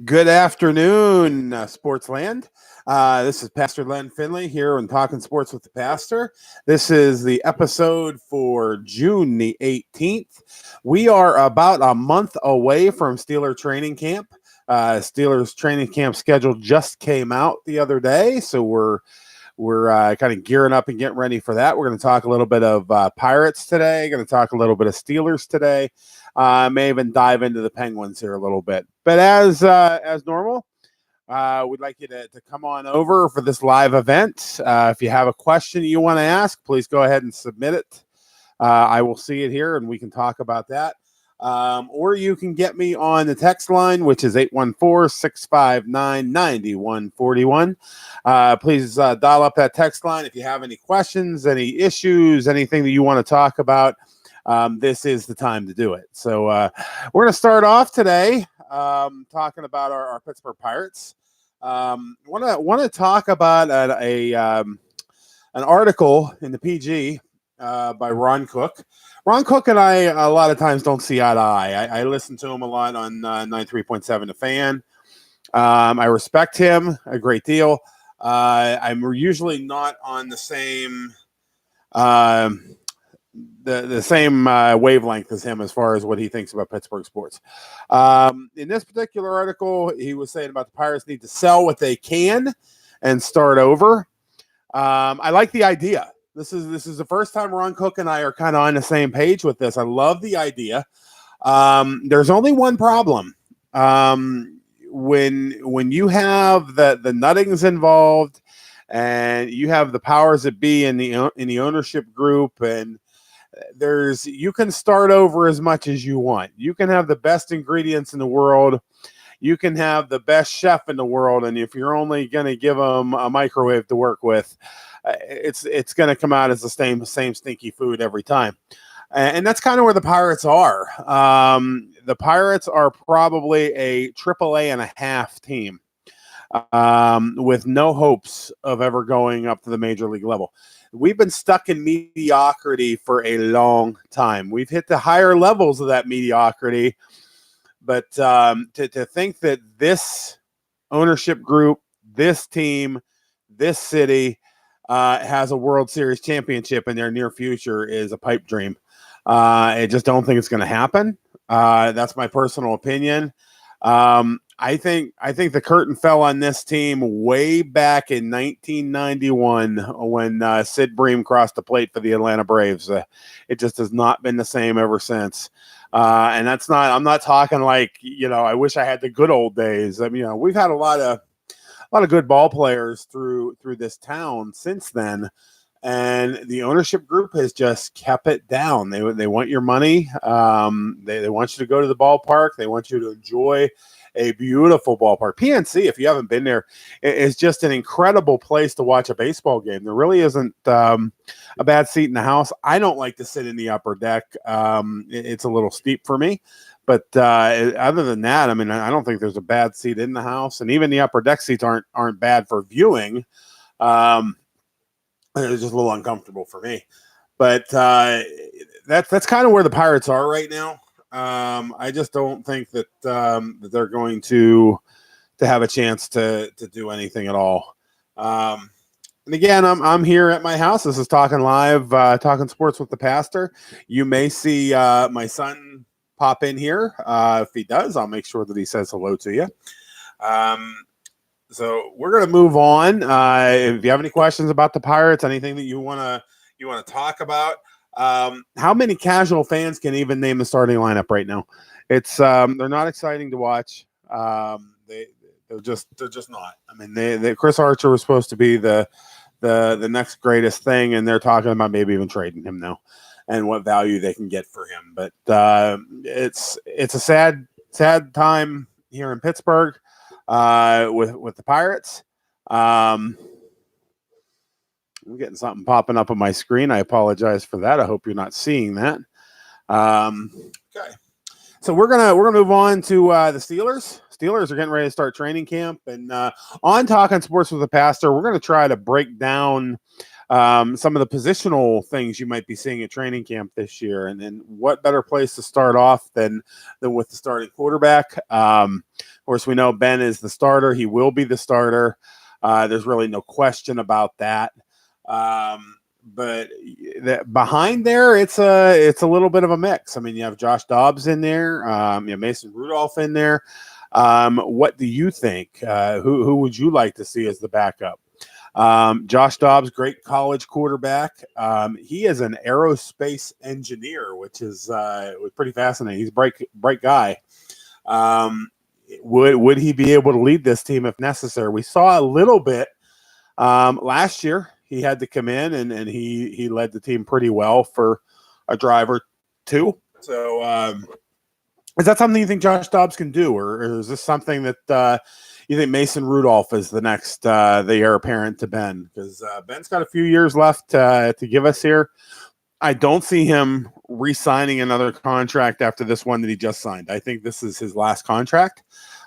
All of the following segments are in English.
Good afternoon, Sportsland. This is Pastor Len Finley here on Talking Sports with the Pastor. This is the episode for June the 18th. We are about a month away from Steeler training camp. Steelers training camp schedule just came out the other day, so we're kind of gearing up and getting ready for that. We're going to talk a little bit of Pirates today. Going to talk a little bit of Steelers today. May even dive into the Penguins here a little bit. But as normal, we'd like you to come on over for this live event. If you have a question you want to ask, please go ahead and submit it. I will see it here, and we can talk about that. Or you can get me on the text line, which is 814-659-9141. Please dial up that text line if you have any questions, any issues, anything that you want to talk about. This is the time to do it. So we're going to start off today talking about our Pittsburgh Pirates. Want to talk about an article in the PG by Ron Cook. Ron Cook and I a lot of times don't see eye to eye. I listen to him a lot on 93.7 The Fan. I respect him a great deal. I'm usually not on the same the same wavelength as him as far as what he thinks about Pittsburgh sports. In this particular article, he was saying about the Pirates need to sell what they can and start over. I like the idea. This is the first time Ron Cook and I are kind of on the same page with this. I love the idea. There's only one problem. When you have the nuttings involved and you have the powers that be in the ownership group, and you can start over as much as you want. You can have the best ingredients in the world. You can have the best chef in the world, and if you're only going to give them a microwave to work with, it's going to come out as the same stinky food every time. And that's kind of where the Pirates are. The Pirates are probably a AAA.5 team with no hopes of ever going up to the major league level. We've been stuck in mediocrity for a long time. We've hit the higher levels of that mediocrity. But to think that this ownership group, this team, this city has a World Series championship in their near future is a pipe dream. I just don't think it's going to happen. That's my personal opinion. I think the curtain fell on this team way back in 1991 when Sid Bream crossed the plate for the Atlanta Braves. It just has not been the same ever since. And I'm not talking like, I wish I had the good old days. I mean, we've had a lot of good ball players through this town since then. And the ownership group has just kept it down. They want your money. They want you to go to the ballpark. They want you to enjoy a beautiful ballpark. PNC, if you haven't been there, is just an incredible place to watch a baseball game. There really isn't a bad seat in the house. I don't like to sit in the upper deck. It's a little steep for me. But other than that, I mean, I don't think there's a bad seat in the house. And even the upper deck seats aren't bad for viewing. It's just a little uncomfortable for me. But that's kind of where the Pirates are right now. I just don't think that they're going to have a chance to do anything at all. And again, I'm here at my house. This is Talking Live, Talking Sports with the Pastor. You may see my son pop in here. If he does, I'll make sure that he says hello to you. So we're going to move on. If you have any questions about the Pirates, anything that you want to talk about, how many casual fans can even name the starting lineup right now? It's they're not exciting to watch. They're just not. I mean, Chris Archer was supposed to be the next greatest thing, and they're talking about maybe even trading him now, and what value they can get for him. But it's a sad time here in Pittsburgh with the Pirates. I'm getting something popping up on my screen. I apologize for that. I hope you're not seeing that. Okay. So we're gonna move on to the Steelers. Steelers are getting ready to start training camp, and on Talking Sports with the Pastor, we're going to try to break down some of the positional things you might be seeing at training camp this year. And then what better place to start off than with the starting quarterback. Of course, we know Ben is the starter. He will be the starter. There's really no question about that. But behind there, it's a little bit of a mix. I mean, you have Josh Dobbs in there. You have Mason Rudolph in there. What do you think? Who would you like to see as the backup? Josh Dobbs, great college quarterback. He is an aerospace engineer, which is pretty fascinating. He's a bright guy. Would he be able to lead this team if necessary? We saw a little bit last year. He had to come in and he led the team pretty well for a drive or two. So is that something you think Josh Dobbs can do, or is this something that you think Mason Rudolph is the next the heir apparent to Ben? Because Ben's got a few years left to give us here. I don't see him re-signing another contract after this one that he just signed. I think this is his last contract.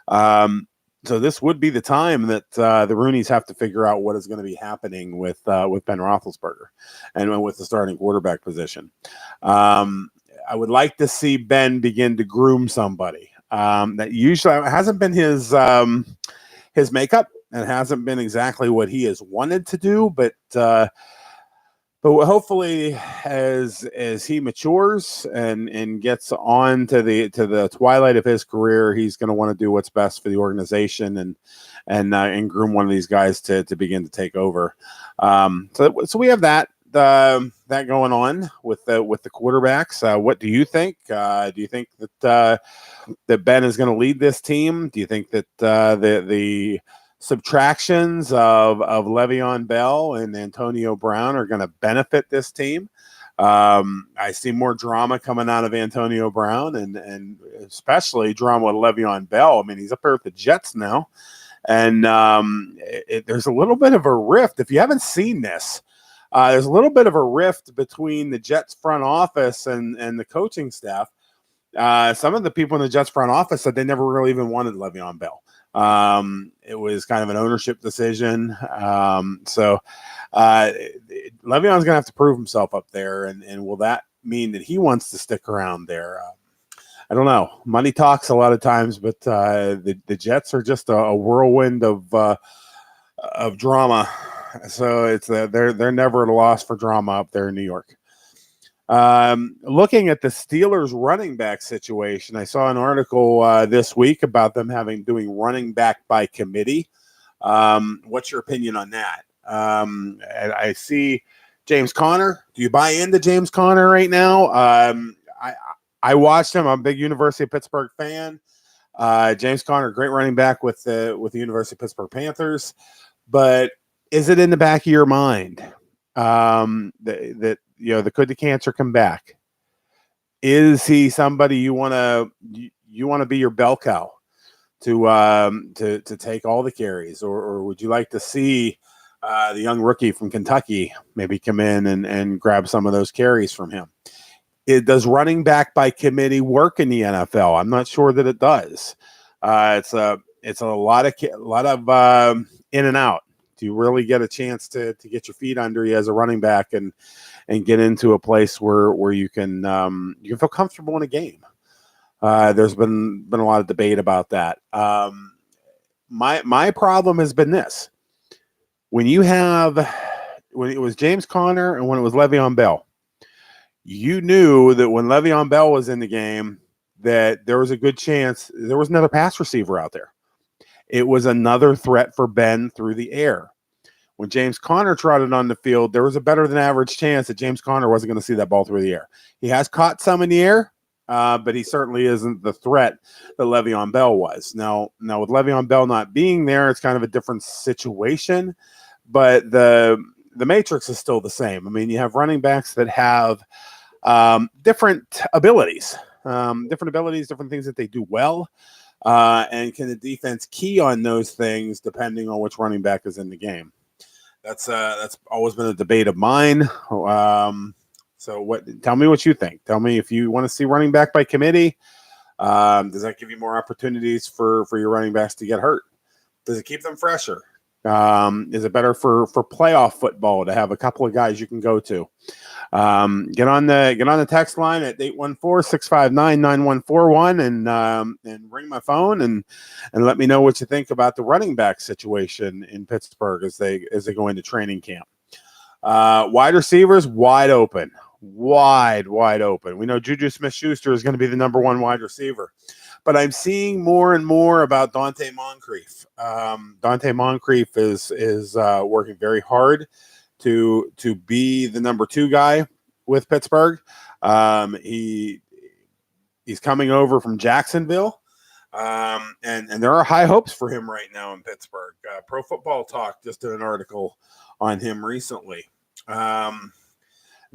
So this would be the time that the Rooneys have to figure out what is going to be happening with Ben Roethlisberger and with the starting quarterback position. I would like to see Ben begin to groom somebody. That usually hasn't been his makeup and hasn't been exactly what he has wanted to do, but hopefully as he matures and gets on to the twilight of his career, he's going to want to do what's best for the organization and groom one of these guys to begin to take over. So we have that going on with the quarterbacks. What do you think? Do you think that Ben is going to lead this team? Do you think that the subtractions of Le'Veon Bell and Antonio Brown are going to benefit this team? I see more drama coming out of Antonio Brown and especially drama with Le'Veon Bell. I mean, he's up there with the Jets now, and there's a little bit of a rift. If you haven't seen this, there's a little bit of a rift between the Jets front office and the coaching staff. Some of the people in the Jets front office said they never really even wanted Le'Veon Bell. It was kind of an ownership decision. So Le'Veon's going to have to prove himself up there. And will that mean that he wants to stick around there? I don't know. Money talks a lot of times, but the Jets are just a whirlwind of drama. So it's they're never at a loss for drama up there in New York. Looking at the Steelers running back situation, I saw an article this week about them doing running back by committee. What's your opinion on that? And I see James Conner. Do you buy into James Conner right now? I watched him. I'm a big University of Pittsburgh fan. James Conner, great running back with the University of Pittsburgh Panthers. But is it in the back of your mind that could the cancer come back? Is he somebody you want to be your bell cow to take all the carries, or would you like to see the young rookie from Kentucky maybe come in and grab some of those carries from him? Does running back by committee work in the NFL? I'm not sure that it does. It's a lot of in and out. Do you really get a chance to get your feet under you as a running back and get into a place where you can feel comfortable in a game? There's been a lot of debate about that. My problem has been this: when it was James Conner and when it was Le'Veon Bell, you knew that when Le'Veon Bell was in the game that there was a good chance there was another pass receiver out there. It was another threat for Ben through the air. When James Conner trotted on the field, there was a better than average chance that James Conner wasn't going to see that ball through the air. He has caught some in the air, but he certainly isn't the threat that Le'Veon Bell was. Now with Le'Veon Bell not being there, it's kind of a different situation, but the matrix is still the same. I mean, you have running backs that have different abilities, different things that they do well. And can the defense key on those things depending on which running back is in the game? That's always been a debate of mine. So tell me what you think. Tell me if you want to see running back by committee. Does that give you more opportunities for your running backs to get hurt? Does it keep them fresher? Is it better for playoff football to have a couple of guys you can go to? Get on the text line at 814-659-9141 and ring my phone and let me know what you think about the running back situation in Pittsburgh as they go into training camp. Wide receivers wide open. Wide open. We know Juju Smith-Schuster is going to be the number one wide receiver, but I'm seeing more and more about Dante Moncrief. Dante Moncrief is working very hard to be the number two guy with Pittsburgh. He's coming over from Jacksonville, and there are high hopes for him right now in Pittsburgh. Pro Football Talk just did an article on him recently.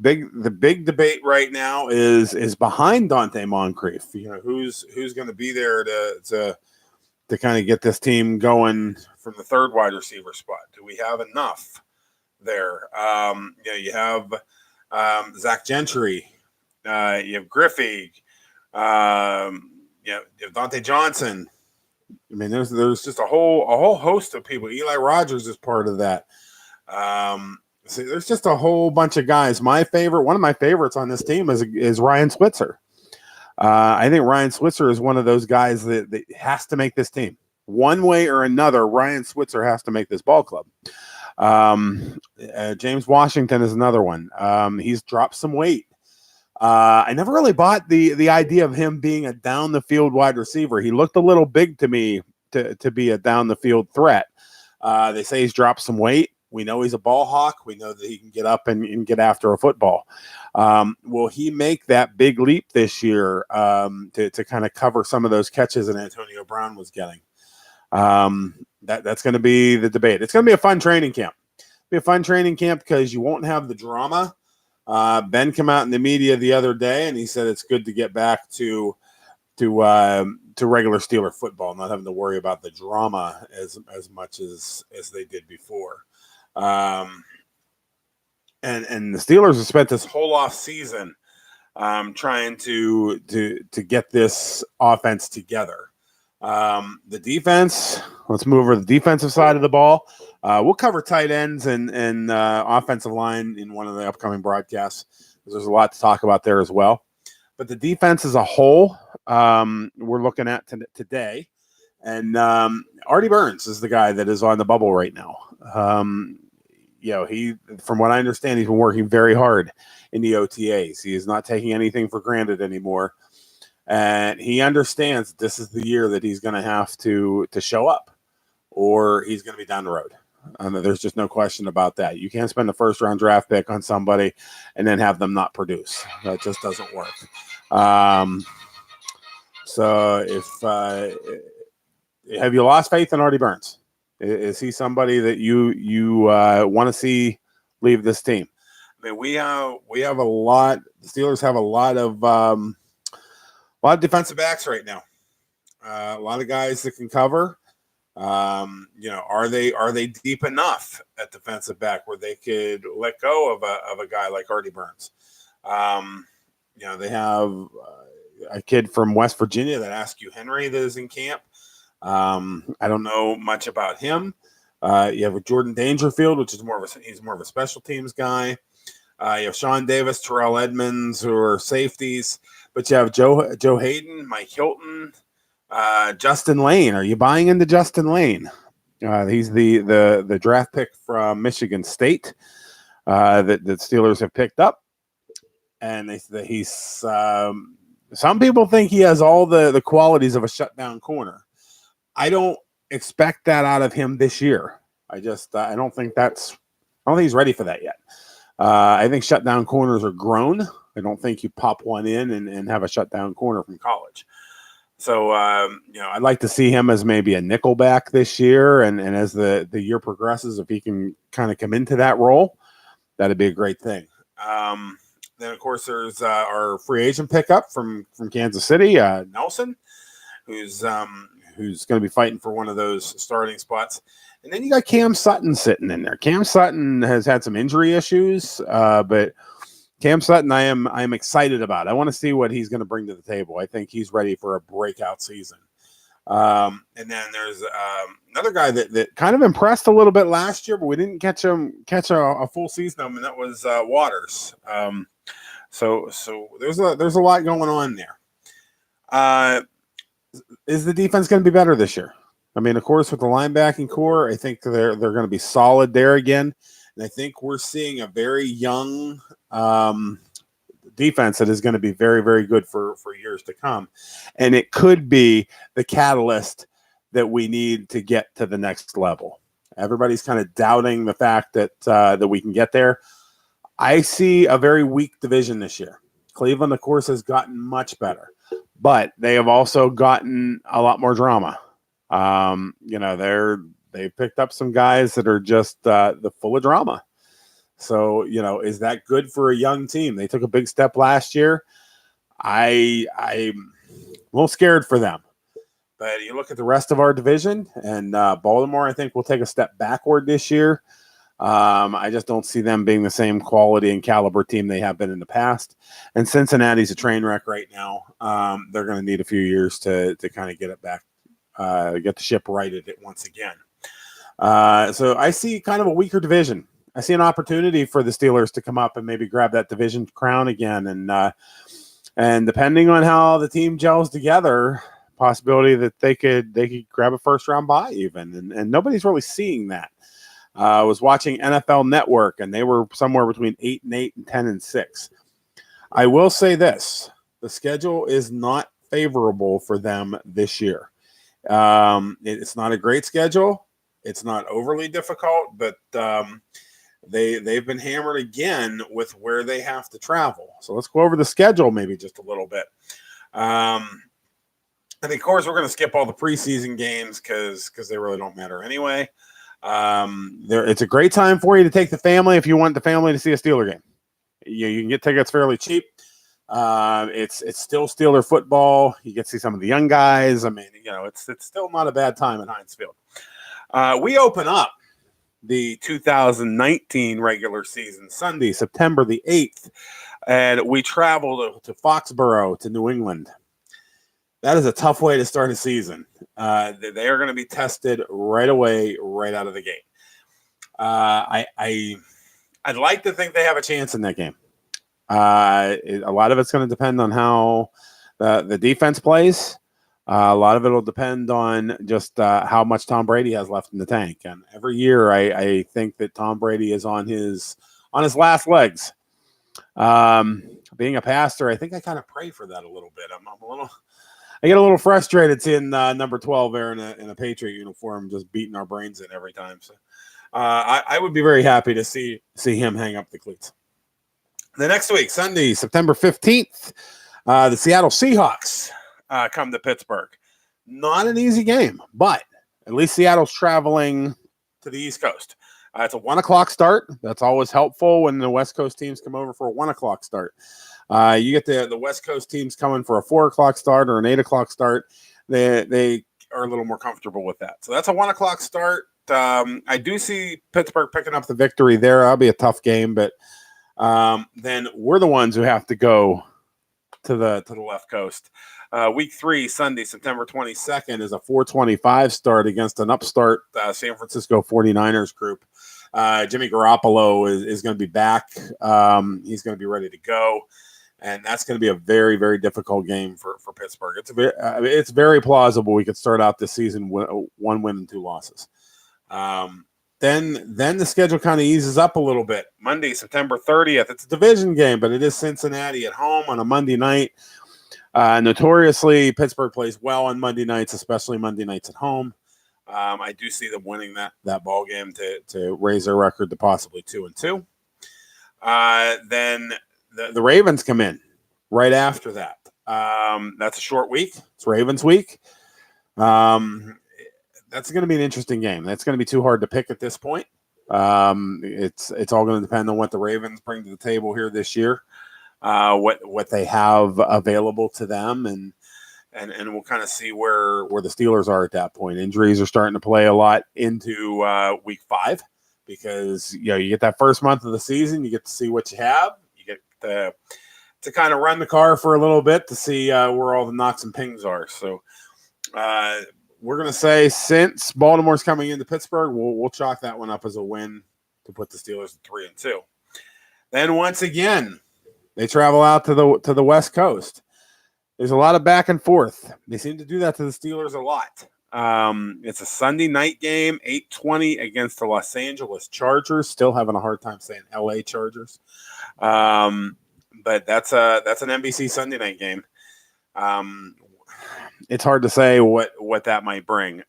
The big debate right now is behind Dante Moncrief. Who's going to be there to kind of get this team going from the third wide receiver spot? Do we have enough there? You have Zach Gentry, you have Griffey, you have Dante Johnson. I mean, there's just a whole host of people. Eli Rogers is part of that. So there's just a whole bunch of guys. One of my favorites on this team is Ryan Switzer. I think Ryan Switzer is one of those guys that has to make this team. One way or another, Ryan Switzer has to make this ball club. James Washington is another one. He's dropped some weight. I never really bought the idea of him being a down the field wide receiver. He looked a little big to me to be a down the field threat. They say he's dropped some weight. We know he's a ball hawk. We know that he can get up and get after a football. Will he make that big leap this year to kind of cover some of those catches that Antonio Brown was getting? That's going to be the debate. It's going to be a fun training camp. Because you won't have the drama. Ben came out in the media the other day and he said it's good to get back to regular Steeler football, not having to worry about the drama as much as they did before. And the Steelers have spent this whole off season trying to get this offense together. The defense, let's move over to the defensive side of the ball. We'll cover tight ends and offensive line in one of the upcoming broadcasts because there's a lot to talk about there as well. But the defense as a whole, we're looking at today. And Artie Burns is the guy that is on the bubble right now. He, from what I understand, he's been working very hard in the OTAs. He is not taking anything for granted anymore. And he understands this is the year that he's going to have to show up or he's going to be down the road. There's just no question about that. You can't spend a first-round draft pick on somebody and then have them not produce. That just doesn't work. So have you lost faith in Artie Burns? Is he somebody that you want to see leave this team? I mean, we have a lot. The Steelers have a lot of defensive backs right now. A lot of guys that can cover. Are they deep enough at defensive back where they could let go of a guy like Artie Burns? They have a kid from West Virginia, that Askew Henry, that is in camp. I don't know much about him. You have Jordan Dangerfield, which is he's more of a special teams guy. You have Sean Davis, Terrell Edmonds, who are safeties. But you have Joe Hayden, Mike Hilton, Justin Lane. Are you buying into Justin Lane? He's the draft pick from Michigan State that Steelers have picked up. And he's some people think he has all the qualities of a shutdown corner. I don't expect that out of him this year. I don't think he's ready for that yet. I think shutdown corners are grown. I don't think you pop one in and have a shutdown corner from college. So, I'd like to see him as maybe a nickel back this year. And as the year progresses, if he can kind of come into that role, that'd be a great thing. Then, of course, there's our free agent pickup from Kansas City, Nelson, who's going to be fighting for one of those starting spots. And then you got Cam Sutton sitting in there. Cam Sutton has had some injury issues, but Cam Sutton, I am excited about. I want to see what he's going to bring to the table. I think he's ready for a breakout season. And then there's another guy that kind of impressed a little bit last year, but we didn't catch a full season of him, and that was Waters. So there's a lot going on there. Is the defense going to be better this year? I mean, of course, with the linebacking core, I think they're going to be solid there again. And I think we're seeing a very young defense that is going to be very, very good for years to come. And it could be the catalyst that we need to get to the next level. Everybody's kind of doubting the fact that we can get there. I see a very weak division this year. Cleveland, of course, has gotten much better, but they have also gotten a lot more drama. They picked up some guys that are just full of drama. So, is that good for a young team? They took a big step last year. I'm a little scared for them. But you look at the rest of our division, and Baltimore, I think, will take a step backward this year. I just don't see them being the same quality and caliber team they have been in the past. And Cincinnati's a train wreck right now. They're going to need a few years to kind of get it back, get the ship righted it once again. So I see kind of a weaker division. I see an opportunity for the Steelers to come up and maybe grab that division crown again. And depending on how the team gels together, possibility that they could grab a first round bye even. And nobody's really seeing that. I was watching NFL Network, and they were somewhere between 8-8 and 10-6. I will say this: the schedule is not favorable for them this year. It's not a great schedule. It's not overly difficult, but they've been hammered again with where they have to travel. So let's go over the schedule maybe just a little bit. And of course, we're going to skip all the preseason games because they really don't matter anyway. It's a great time for you to take the family if you want the family to see a Steeler game. You can get tickets fairly cheap. It's still Steeler football. You get to see some of the young guys. I mean, it's still not a bad time at Heinz Field. We open up the 2019 regular season Sunday, September the 8th, and we travel to Foxborough to New England. That is a tough way to start a season. They are going to be tested right away, right out of the gate. I'd like to think they have a chance in that game. A lot of it's going to depend on how the defense plays. A lot of it will depend on just how much Tom Brady has left in the tank. And every year, I think that Tom Brady is on his last legs. Being a pastor, I think I kind of pray for that a little bit. I get a little frustrated seeing number 12 there in a Patriot uniform just beating our brains in every time. So I would be very happy to see him hang up the cleats. The next week, Sunday, September 15th, the Seattle Seahawks come to Pittsburgh. Not an easy game, but at least Seattle's traveling to the East Coast. It's a 1 o'clock start. That's always helpful when the West Coast teams come over for a 1 o'clock start. You get the West Coast teams coming for a 4 o'clock start or an 8 o'clock start. They are a little more comfortable with that. So that's a 1 o'clock start. I do see Pittsburgh picking up the victory there. That'll be a tough game, but then we're the ones who have to go to the left coast. Week 3, Sunday, September 22nd, is a 4:25 start against an upstart San Francisco 49ers group. Jimmy Garoppolo is going to be back. He's going to be ready to go. And that's going to be a very, very difficult game for Pittsburgh. It's very plausible we could start out this season with 1 win and 2 losses. Then the schedule kind of eases up a little bit. Monday, September 30th. It's a division game, but it is Cincinnati at home on a Monday night. Notoriously, Pittsburgh plays well on Monday nights, especially Monday nights at home. I do see them winning that ball game to raise their record to possibly 2-2. Then the Ravens come in right after that. That's a short week. It's Ravens week. That's going to be an interesting game. That's going to be too hard to pick at this point. It's all going to depend on what the Ravens bring to the table here this year, what they have available to them, and we'll kind of see where the Steelers are at that point. Injuries are starting to play a lot into week 5 because you get that first month of the season, you get to see what you have, you get to kind of run the car for a little bit to see where all the knocks and pings are. So We're going to say since Baltimore's coming into Pittsburgh, we'll chalk that one up as a win to put the Steelers at 3-2. Then once again, they travel out to the West Coast. There's a lot of back and forth. They seem to do that to the Steelers a lot. It's a Sunday night game, 8:20 against the Los Angeles Chargers. Still having a hard time saying LA Chargers. But that's an NBC Sunday night game. It's hard to say what that might bring.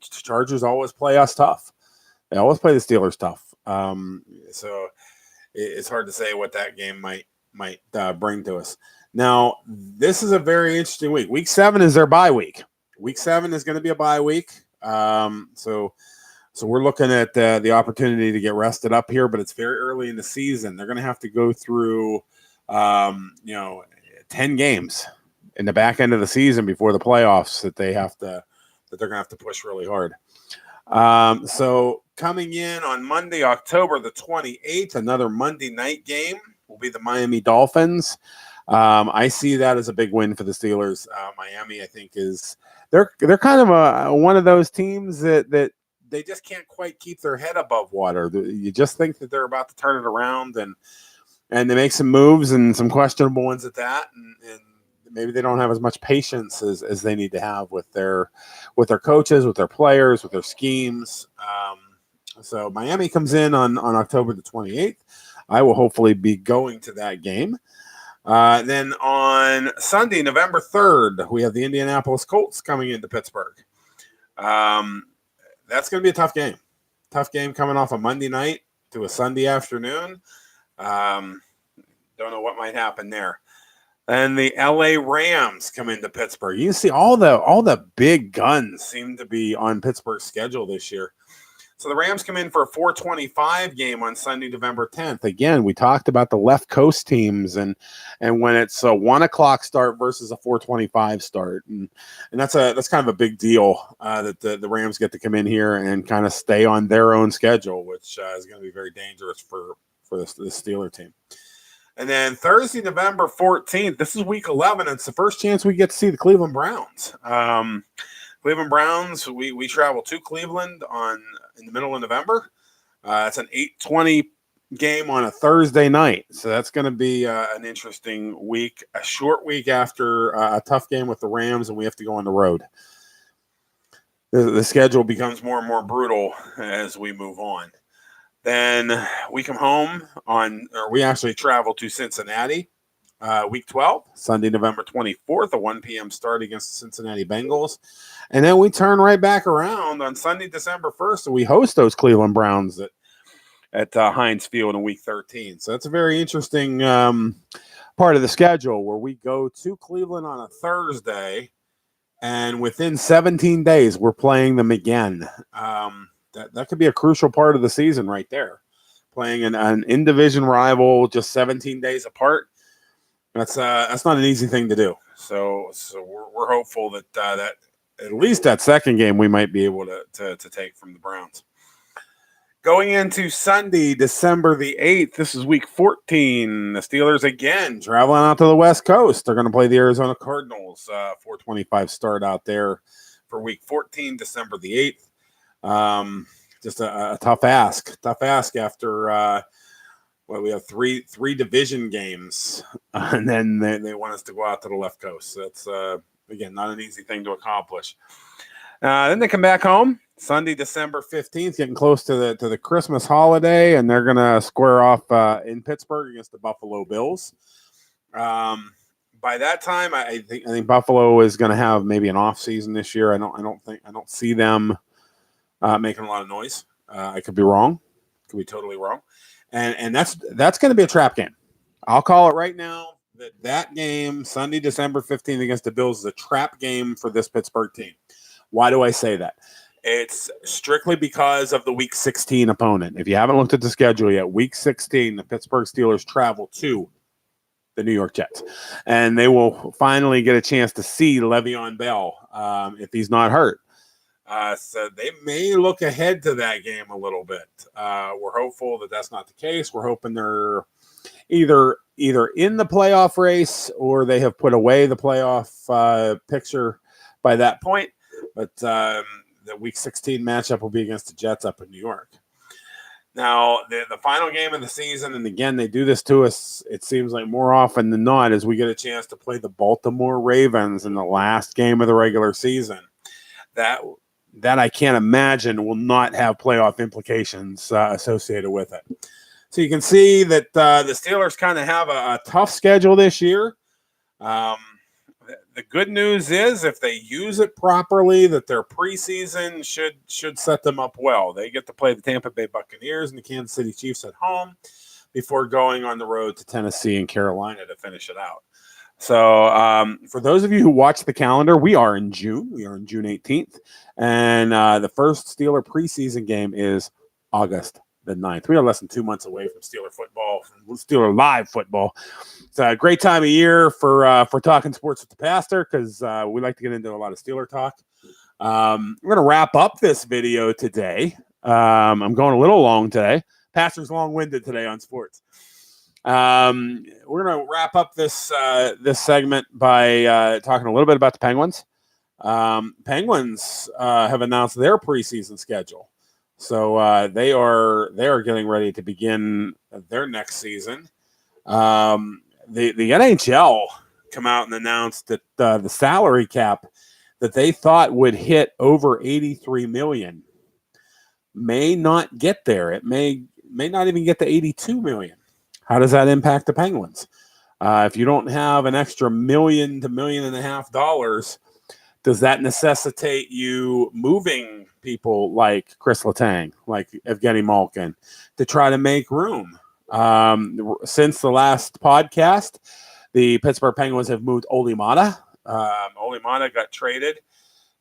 Chargers always play us tough. They always play the Steelers tough. So it's hard to say what that game might bring to us. Now, this is a very interesting week. Week 7 is their bye week. Week 7 is going to be a bye week. So we're looking at the opportunity to get rested up here, but it's very early in the season. They're going to have to go through, 10 games in the back end of the season before the playoffs that they're going to have to push really hard. So coming in on Monday, October the 28th, another Monday night game will be the Miami Dolphins. I see that as a big win for the Steelers. Miami, I think, they're kind of one of those teams that they just can't quite keep their head above water. You just think that they're about to turn it around, and they make some moves and some questionable ones at that, and maybe they don't have as much patience as they need to have with their coaches, with their players, with their schemes. So Miami comes in on October the 28th. I will hopefully be going to that game. Then on Sunday, November 3rd, we have the Indianapolis Colts coming into Pittsburgh. That's going to be a tough game. Tough game coming off a Monday night to a Sunday afternoon. Don't know what might happen there. And the LA Rams come into Pittsburgh. You see all the big guns seem to be on Pittsburgh's schedule this year. So the Rams come in for a 4:25 game on Sunday, November 10th. Again, we talked about the left coast teams and when it's a 1:00 start versus a 4:25 start, and that's kind of a big deal that the Rams get to come in here and kind of stay on their own schedule, which is going to be very dangerous for the Steeler team. And then Thursday, November 14th, this is week 11. It's the first chance we get to see the Cleveland Browns. Cleveland Browns, we travel to Cleveland in the middle of November. It's an 8:20 game on a Thursday night. So that's going to be an interesting week, a short week after a tough game with the Rams, and we have to go on the road. The schedule becomes more and more brutal as we move on. Then we come home we actually travel to Cincinnati, week 12, Sunday, November 24th, a 1 p.m. start against the Cincinnati Bengals. And then we turn right back around on Sunday, December 1st, and we host those Cleveland Browns at Heinz Field in week 13. So that's a very interesting part of the schedule where we go to Cleveland on a Thursday, and within 17 days, we're playing them again. That could be a crucial part of the season right there. Playing an in-division rival just 17 days apart. That's not an easy thing to do. So we're hopeful that at least that second game we might be able to take from the Browns. Going into Sunday, December the 8th, this is week 14. The Steelers again traveling out to the West Coast. They're going to play the Arizona Cardinals. 4:25 start out there for week 14, December the 8th. Just a tough ask after we have three division games, and then they want us to go out to the left coast. So that's again not an easy thing to accomplish. Then they come back home Sunday, December 15th, getting close to the Christmas holiday, and they're gonna square off in Pittsburgh against the Buffalo Bills. By that time, I think Buffalo is going to have maybe an off season this year. I don't see them making a lot of noise. I could be wrong. Could be totally wrong. And that's going to be a trap game. I'll call it right now that game, Sunday, December 15th against the Bills, is a trap game for this Pittsburgh team. Why do I say that? It's strictly because of the Week 16 opponent. If you haven't looked at the schedule yet, Week 16, the Pittsburgh Steelers travel to the New York Jets. And they will finally get a chance to see Le'Veon Bell if he's not hurt. So they may look ahead to that game a little bit. We're hopeful that that's not the case. We're hoping they're either in the playoff race or they have put away the playoff picture by that point. But the Week 16 matchup will be against the Jets up in New York. Now, the final game of the season, and again, they do this to us, it seems like more often than not, is we get a chance to play the Baltimore Ravens in the last game of the regular season. That I can't imagine will not have playoff implications associated with it. So you can see that the Steelers kind of have a tough schedule this year. The good news is if they use it properly, that their preseason should set them up well. They get to play the Tampa Bay Buccaneers and the Kansas City Chiefs at home before going on the road to Tennessee and Carolina to finish it out. So for those of you who watch the calendar, we are in June. We are in June 18th. And the first Steeler preseason game is August the 9th. We are less than 2 months away from Steeler football, Steeler live football. It's a great time of year for talking sports with the pastor because we like to get into a lot of Steeler talk. We're going to wrap up this video today. I'm going a little long today. Pastor's long-winded today on sports. We're going to wrap up this segment by talking a little bit about the Penguins. Penguins have announced their preseason schedule. So they are getting ready to begin their next season. The NHL come out and announced that the salary cap that they thought would hit over $83 million may not get there. It may not even get to $82 million. How does that impact the Penguins? If you don't have an extra $1 million to $1.5 million, does that necessitate you moving people like Chris Letang, like Evgeny Malkin, to try to make room? Since the last podcast, the Pittsburgh Penguins have moved Olli Maatta. Olli Maatta got traded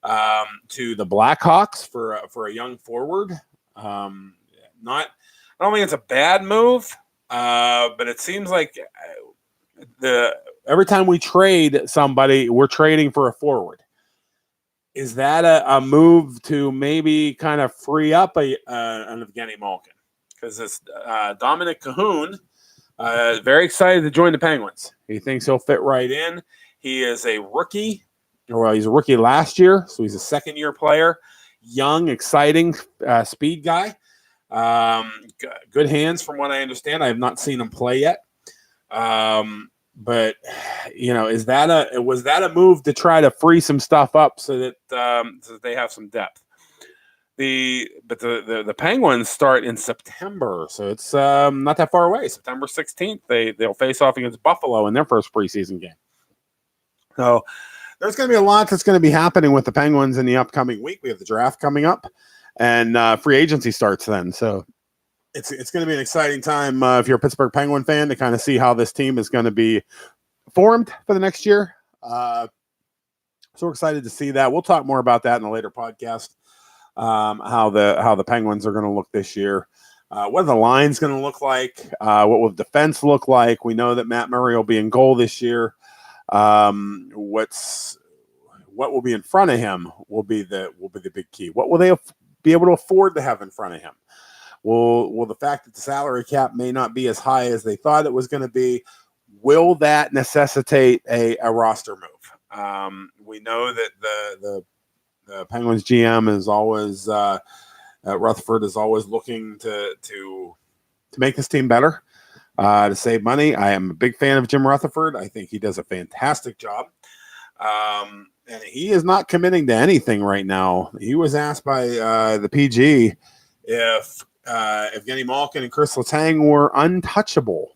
to the Blackhawks for a young forward. I don't think it's a bad move, but it seems like every time we trade somebody, we're trading for a forward. Is that a move to maybe kind of free up an Evgeny Malkin? Because it's Dominic Cahoon, very excited to join the Penguins. He thinks he'll fit right in. He is a rookie. Well, he's a rookie last year, so he's a second-year player. Young, exciting, speed guy. Good hands, from what I understand. I have not seen him play yet. But was that a move to try to free some stuff up so that they have some depth? The Penguins start in September, so it's not that far away. September 16th, they'll face off against Buffalo in their first preseason game. So there's going to be a lot that's going to be happening with the Penguins in the upcoming week. We have the draft coming up, and free agency starts then. So it's going to be an exciting time if you're a Pittsburgh Penguin fan to kind of see how this team is going to be formed for the next year. So we're excited to see that. We'll talk more about that in a later podcast. How the Penguins are going to look this year. What are the lines going to look like? What will the defense look like? We know that Matt Murray will be in goal this year. What will be in front of him will be the big key. What will they be able to afford to have in front of him? Will the fact that the salary cap may not be as high as they thought it was going to be, will that necessitate a roster move? We know that the Penguins GM is always Rutherford is always looking to make this team better, to save money. I am a big fan of Jim Rutherford. I think he does a fantastic job. And he is not committing to anything right now. He was asked by the PG if Evgeny Malkin and Chris Letang were untouchable.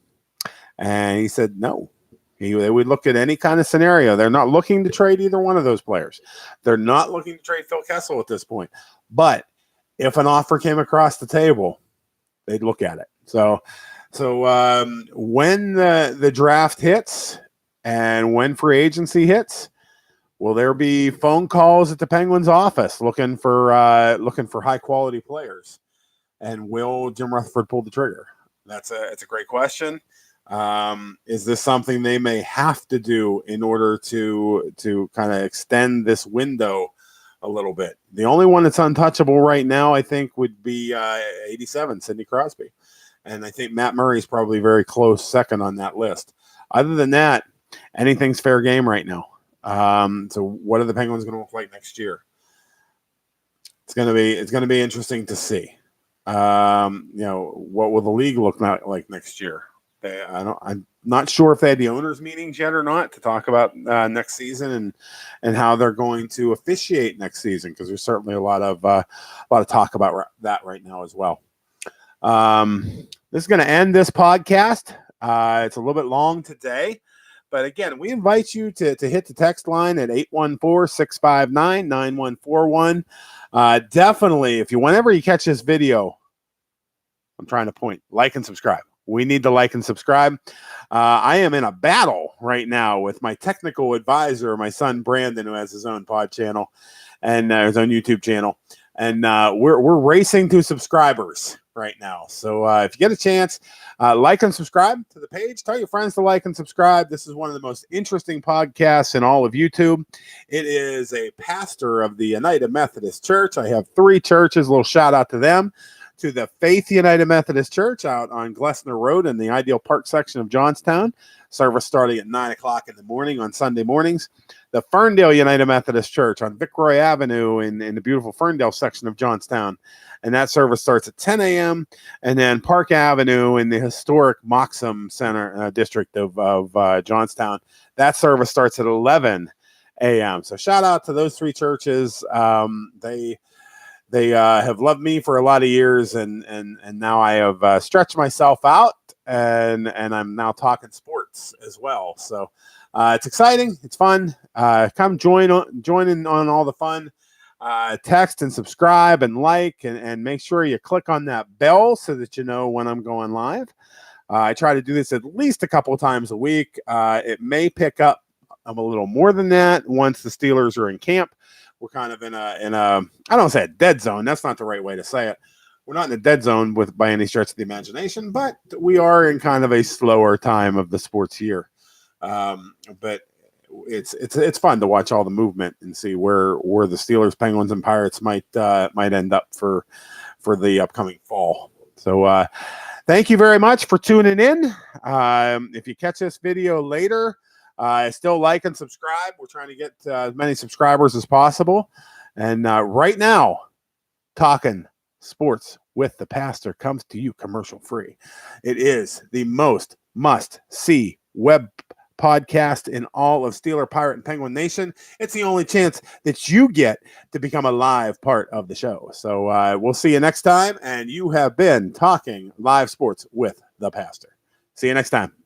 And he said no. They would look at any kind of scenario. They're not looking to trade either one of those players. They're not looking to trade Phil Kessel at this point. But if an offer came across the table, they'd look at it. So when the draft hits and when free agency hits, will there be phone calls at the Penguins office looking for high quality players? And will Jim Rutherford pull the trigger? It's a great question. Is this something they may have to do in order to kind of extend this window a little bit? The only one that's untouchable right now, I think, would be 87, Sidney Crosby. And I think Matt Murray is probably very close second on that list. Other than that, anything's fair game right now. So what are the Penguins going to look like next year? it's gonna be interesting to see. What will the league look like next year? I'm not sure if they had the owners meetings yet or not to talk about next season and how they're going to officiate next season, because there's certainly a lot of talk about that right now as well. This is going to end this podcast. It's a little bit long today, but again, we invite you to hit the text line at 814-659-9141. Definitely, whenever you catch this video, I'm trying to point, like and subscribe. We need to like and subscribe. I am in a battle right now with my technical advisor, my son Brandon, who has his own pod channel and his own YouTube channel, and we're racing to subscribers right now. So if you get a chance, like and subscribe to the page. Tell your friends to like and subscribe. This is one of the most interesting podcasts in all of YouTube. It is a pastor of the United Methodist Church. I have 3 churches. A little shout out to them. To the Faith United Methodist Church out on Glessner Road in the Ideal Park section of Johnstown. Service starting at 9 o'clock in the morning on Sunday mornings. The Ferndale United Methodist Church on Viceroy Avenue in the beautiful Ferndale section of Johnstown. And that service starts at 10 a.m. And then Park Avenue in the historic Moxham Center district of Johnstown. That service starts at 11 a.m. So shout out to those 3 churches. They have loved me for a lot of years, and now I have stretched myself out, and I'm now talking sports as well. So it's exciting, it's fun. Come join in on all the fun. Text and subscribe and like, and make sure you click on that bell so that you know when I'm going live. I try to do this at least a couple of times a week. It may pick up a little more than that once the Steelers are in camp. We're kind of in a I don't say a dead zone. That's not the right way to say it. We're not in a dead zone by any stretch of the imagination, but we are in kind of a slower time of the sports year. But it's fun to watch all the movement and see where the Steelers, Penguins, and Pirates might end up for the upcoming fall. So thank you very much for tuning in. If you catch this video later, still like and subscribe. We're trying to get as many subscribers as possible. And right now, Talking Sports with the Pastor comes to you commercial free. It is the most must-see web podcast in all of Steeler, Pirate, and Penguin Nation. It's the only chance that you get to become a live part of the show. So we'll see you next time. And you have been Talking Live Sports with the Pastor. See you next time.